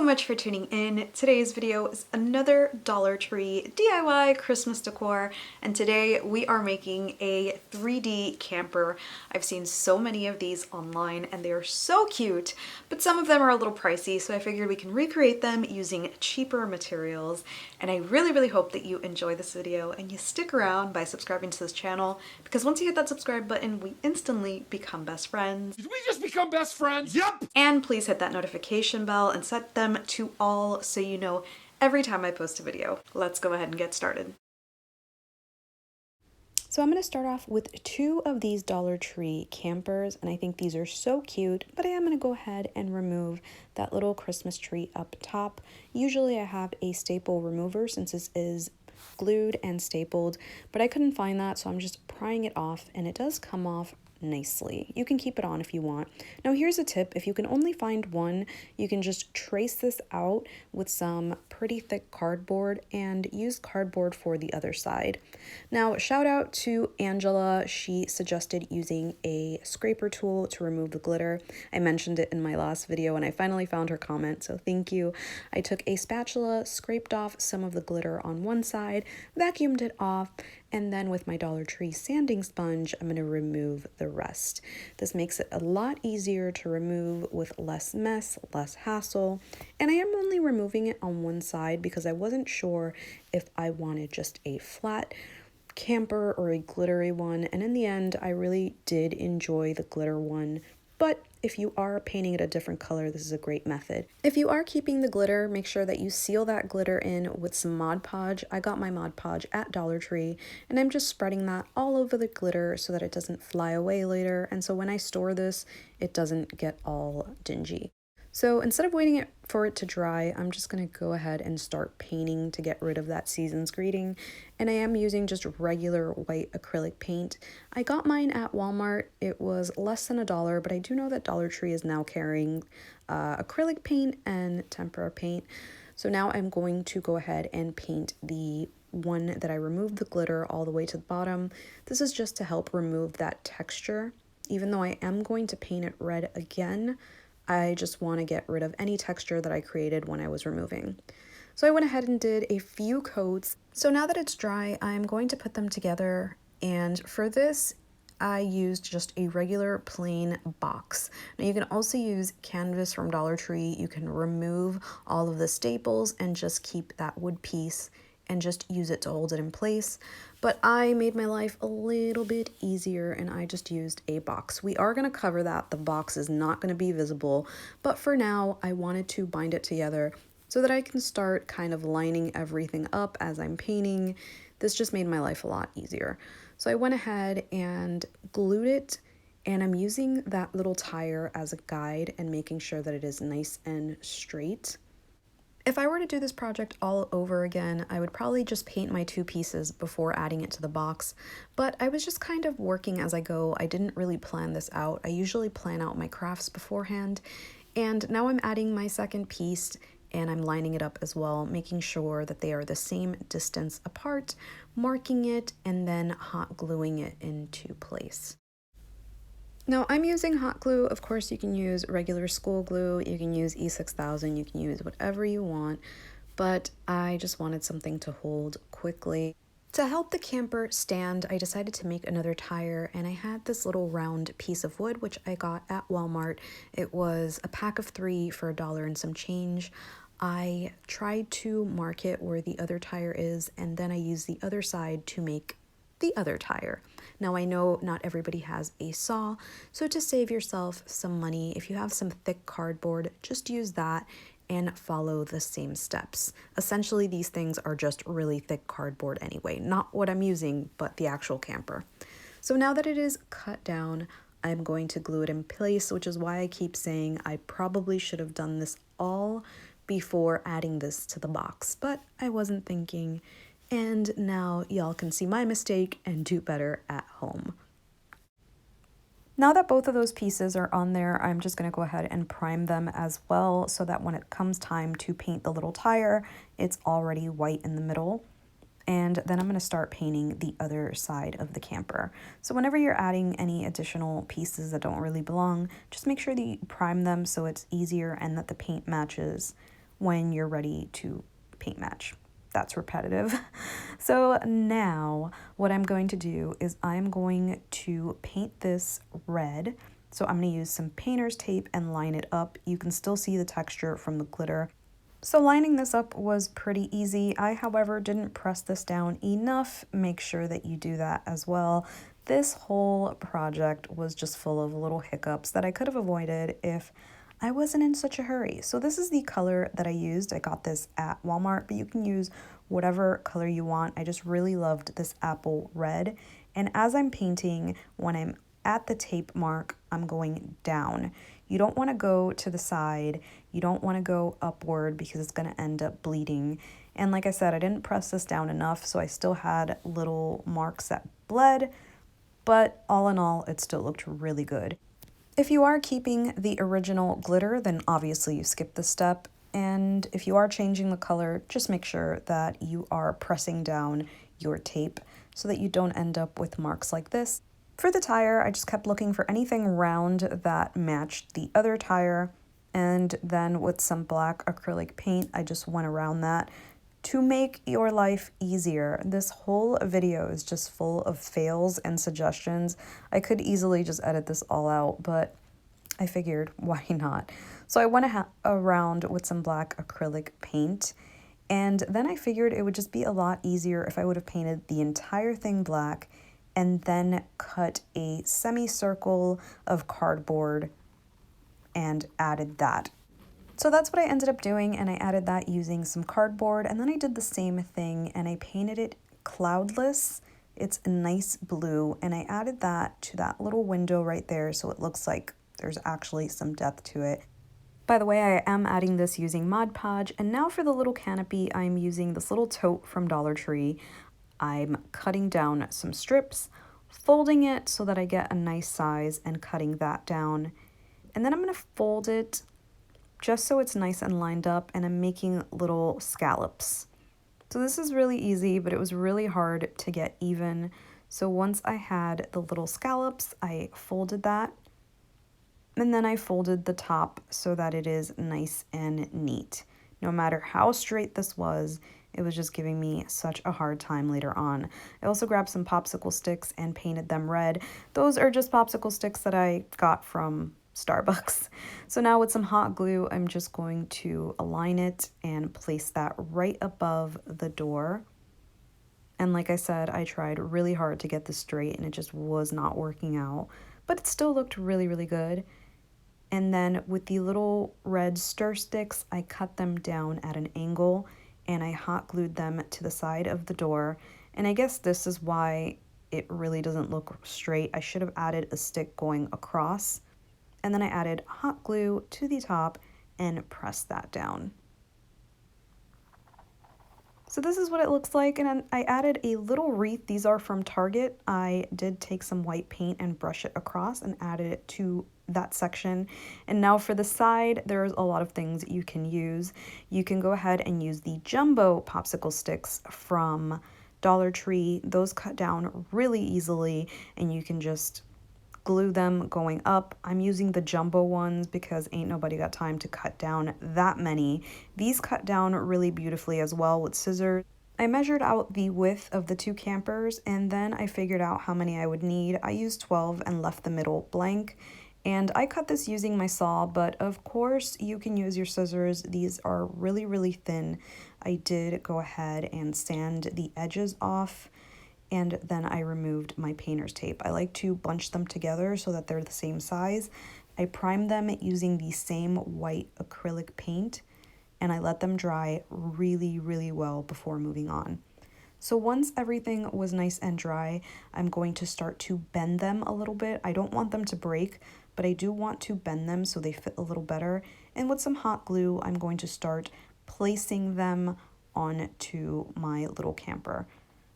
much for tuning in. Today's video is another Dollar Tree DIY Christmas decor, and today we are making a 3D camper. I've seen so many of these online and they are so cute, but some of them are a little pricey, so I figured we can recreate them using cheaper materials. And I really hope that you enjoy this video and you stick around by subscribing to this channel, because once you hit that subscribe button, we instantly become best friends. Did we just become best friends? Yep! And please hit that notification bell and set them to all so you know every time I post a video. Let's go ahead and get started. So I'm going to start off with two of these Dollar Tree campers, and I think these are so cute, but I am going to go ahead and remove that little Christmas tree up top. Usually I have a staple remover since this is glued and stapled, but I couldn't find that, so I'm just prying it off, and it does come off nicely. You can keep it on if you want. Now here's a tip: if you can only find one, you can just trace this out with some pretty thick cardboard and use cardboard for the other side. Now shout out to Angela. She suggested using a scraper tool to remove the glitter. I mentioned it in my last video and I finally found her comment, so thank you. I took a spatula, scraped off some of the glitter on one side, vacuumed it off, and then with my Dollar Tree sanding sponge, I'm going to remove the rest. This makes it a lot easier to remove with less mess, less hassle. And I am only removing it on one side because I wasn't sure if I wanted just a flat camper or a glittery one. And in the end, I really did enjoy the glitter one. But if you are painting it a different color, this is a great method. If you are keeping the glitter, make sure that you seal that glitter in with some Mod Podge. I got my Mod Podge at Dollar Tree, and I'm just spreading that all over the glitter so that it doesn't fly away later. And so when I store this, it doesn't get all dingy. So instead of waiting for it to dry, I'm just going to go ahead and start painting to get rid of that season's greeting. And I am using just regular white acrylic paint. I got mine at Walmart. It was less than $1, but I do know that Dollar Tree is now carrying acrylic paint and tempera paint. So now I'm going to go ahead and paint the one that I removed the glitter all the way to the bottom. This is just to help remove that texture. Even though I am going to paint it red again, I just want to get rid of any texture that I created when I was removing. So I went ahead and did a few coats. So now that it's dry, I'm going to put them together. And for this, I used just a regular plain box. Now you can also use canvas from Dollar Tree. You can remove all of the staples and just keep that wood piece and just use it to hold it in place. But I made my life a little bit easier and I just used a box. We are going to cover that. The box is not going to be visible, but for now I wanted to bind it together so that I can start kind of lining everything up as I'm painting. This just made my life a lot easier. So I went ahead and glued it, and I'm using that little tire as a guide and making sure that it is nice and straight. If I were to do this project all over again, I would probably just paint my two pieces before adding it to the box, but I was just kind of working as I go. I didn't really plan this out. I usually plan out my crafts beforehand, and now I'm adding my second piece and I'm lining it up as well, making sure that they are the same distance apart, marking it, and then hot gluing it into place. Now I'm using hot glue. Of course, you can use regular school glue, you can use E6000, you can use whatever you want, but I just wanted something to hold quickly. To help the camper stand, I decided to make another tire, and I had this little round piece of wood, which I got at Walmart. It was a pack of 3 for $1 and some change. I tried to mark it where the other tire is, and then I used the other side to make the other tire. Now I know not everybody has a saw, so to save yourself some money, if you have some thick cardboard, just use that and follow the same steps. Essentially, these things are just really thick cardboard anyway, not what I'm using, but the actual camper. So now that it is cut down, I'm going to glue it in place, which is why I keep saying I probably should have done this all before adding this to the box, but I wasn't thinking. And now y'all can see my mistake and do better at home. Now that both of those pieces are on there, I'm just going to go ahead and prime them as well so that when it comes time to paint the little tire, it's already white in the middle. And then I'm going to start painting the other side of the camper. So whenever you're adding any additional pieces that don't really belong, just make sure that you prime them so it's easier and that the paint matches when you're ready to paint match. That's repetitive. So now what I'm going to do is I'm going to paint this red. So I'm going to use some painter's tape and line it up. You can still see the texture from the glitter. So lining this up was pretty easy. I, however, didn't press this down enough. Make sure that you do that as well. This whole project was just full of little hiccups that I could have avoided if I wasn't in such a hurry. So this is the color that I used. I got this at Walmart, but you can use whatever color you want. I just really loved this apple red. And as I'm painting, when I'm at the tape mark, I'm going down. You don't want to go to the side. You don't want to go upward because it's going to end up bleeding. And like I said, I didn't press this down enough, so I still had little marks that bled, but all in all, it still looked really good. If you are keeping the original glitter, then obviously you skip this step. And if you are changing the color, just make sure that you are pressing down your tape so that you don't end up with marks like this. For the tire, I just kept looking for anything round that matched the other tire. And then with some black acrylic paint, I just went around that to make your life easier. This whole video is just full of fails and suggestions. I could easily just edit this all out, but I figured why not? So I went around with some black acrylic paint, and then I figured it would just be a lot easier if I would have painted the entire thing black and then cut a semicircle of cardboard and added that. So that's what I ended up doing, and I added that using some cardboard, and then I did the same thing and I painted it cloudless. It's a nice blue, and I added that to that little window right there so it looks like there's actually some depth to it. By the way, I am adding this using Mod Podge, and now for the little canopy, I'm using this little tote from Dollar Tree. I'm cutting down some strips, folding it so that I get a nice size, and cutting that down. And then I'm going to fold it just so it's nice and lined up, and I'm making little scallops. So this is really easy, but it was really hard to get even. So once I had the little scallops, I folded that, and then I folded the top so that it is nice and neat. No matter how straight this was, it was just giving me such a hard time later on. I also grabbed some popsicle sticks and painted them red. Those are just popsicle sticks that I got from Starbucks. So now with some hot glue, I'm just going to align it and place that right above the door. And like I said, I tried really hard to get this straight and it just was not working out, but it still looked really, really good. And then with the little red stir sticks, I cut them down at an angle and I hot glued them to the side of the door. And I guess this is why it really doesn't look straight. I should have added a stick going across. And then I added hot glue to the top and pressed that down. So this is what it looks like, and I added a little wreath. These are from Target. I did take some white paint and brush it across and added it to that section. And now for the side, there's a lot of things you can use. You can go ahead and use the jumbo popsicle sticks from Dollar Tree. Those cut down really easily, and you can just glue them going up. I'm using the jumbo ones because ain't nobody got time to cut down that many. These cut down really beautifully as well with scissors. I measured out the width of the two campers, and then I figured out how many I would need. I used 12 and left the middle blank. And I cut this using my saw, but of course you can use your scissors. These are really, really thin. I did go ahead and sand the edges off, and then I removed my painter's tape. I like to bunch them together so that they're the same size. I primed them using the same white acrylic paint, and I let them dry really, really well before moving on. So once everything was nice and dry, I'm going to start to bend them a little bit. I don't want them to break, but I do want to bend them so they fit a little better. And with some hot glue, I'm going to start placing them onto my little camper.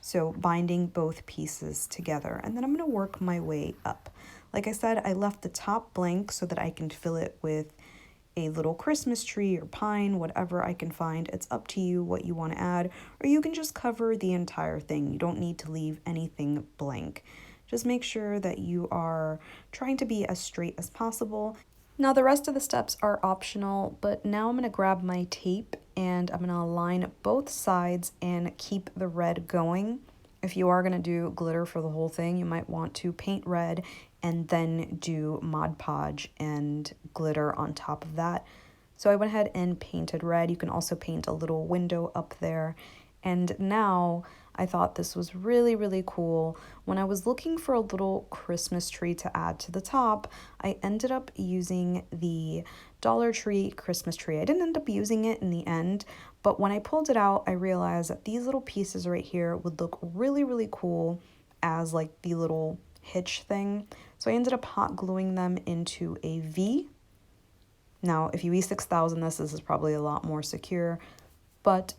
So binding both pieces together, and then I'm going to work my way up. Like I said, I left the top blank so that I can fill it with a little Christmas tree or pine, whatever I can find. It's up to you what you want to add, or you can just cover the entire thing. You don't need to leave anything blank. Just make sure that you are trying to be as straight as possible. Now the rest of the steps are optional, but now I'm going to grab my tape and I'm going to align both sides and keep the red going. If you are going to do glitter for the whole thing, you might want to paint red and then do Mod Podge and glitter on top of that. So I went ahead and painted red. You can also paint a little window up there. And now I thought this was really, really cool. When I was looking for a little Christmas tree to add to the top, I ended up using the Dollar Tree Christmas tree. I didn't end up using it in the end, but when I pulled it out, I realized that these little pieces right here would look really, really cool as like the little hitch thing. So I ended up hot gluing them into a V. Now, if you E6000 this is probably a lot more secure, but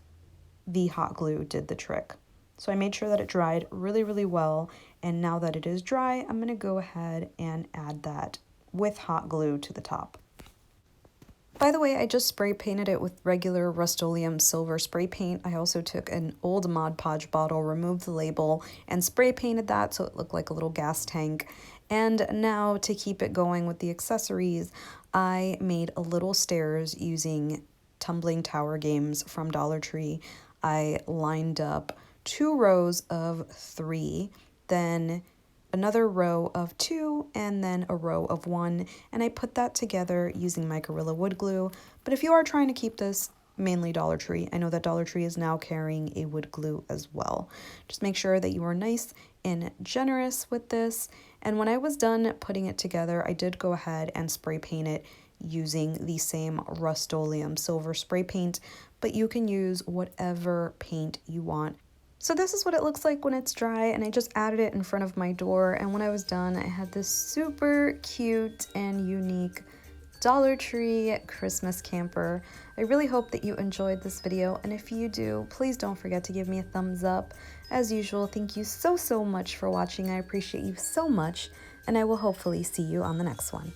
the hot glue did the trick. So I made sure that it dried really, really well. And now that it is dry, I'm going to go ahead and add that with hot glue to the top. By the way, I just spray painted it with regular Rust-Oleum silver spray paint. I also took an old Mod Podge bottle, removed the label, and spray painted that so it looked like a little gas tank. And now to keep it going with the accessories, I made a little stairs using Tumbling Tower Games from Dollar Tree. I lined up 2 rows of 3, then another row of 2, and then a row of 1, and I put that together using my Gorilla wood glue. But if you are trying to keep this mainly Dollar Tree, I know that Dollar Tree is now carrying a wood glue as well. Just make sure that you are nice and generous with this. And when I was done putting it together, I did go ahead and spray paint it using the same Rust-Oleum silver spray paint, but you can use whatever paint you want. So this is what it looks like when it's dry, and I just added it in front of my door, and when I was done, I had this super cute and unique Dollar Tree Christmas camper. I really hope that you enjoyed this video, and if you do, please don't forget to give me a thumbs up. As usual, thank you so much for watching. I appreciate you so much, and I will hopefully see you on the next one.